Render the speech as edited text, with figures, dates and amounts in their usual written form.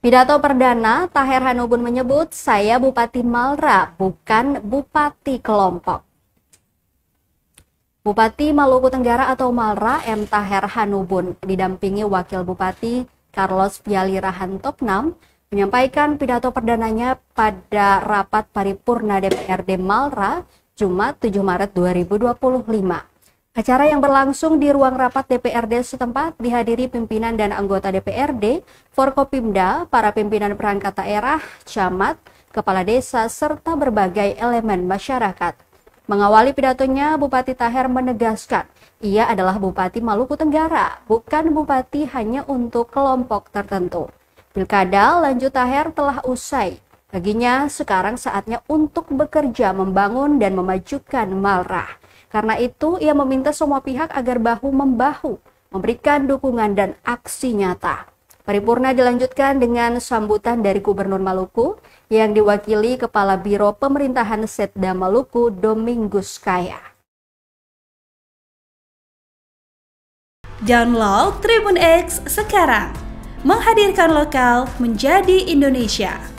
Pidato perdana, Taher Hanubun menyebut, "Saya Bupati Malra, bukan Bupati Kelompok." Bupati Maluku Tenggara atau Malra, M. Taher Hanubun, didampingi Wakil Bupati Carlos Pialira Hantopnam, menyampaikan pidato perdananya pada rapat paripurna DPRD Malra, Jumat 7 Maret 2025. Acara yang berlangsung di ruang rapat DPRD setempat dihadiri pimpinan dan anggota DPRD, Forkopimda, para pimpinan perangkat daerah, camat, kepala desa, serta berbagai elemen masyarakat. Mengawali pidatonya, Bupati Taher menegaskan, ia adalah Bupati Maluku Tenggara, bukan Bupati hanya untuk kelompok tertentu. Pilkada, lanjut Taher, telah usai. Baginya, sekarang saatnya untuk bekerja membangun dan memajukan Malra. Karena itu, ia meminta semua pihak agar bahu-membahu, memberikan dukungan dan aksi nyata. Paripurna dilanjutkan dengan sambutan dari Gubernur Maluku yang diwakili Kepala Biro Pemerintahan Setda Maluku, Domingus Kaya. Download Tribun X sekarang, menghadirkan lokal menjadi Indonesia.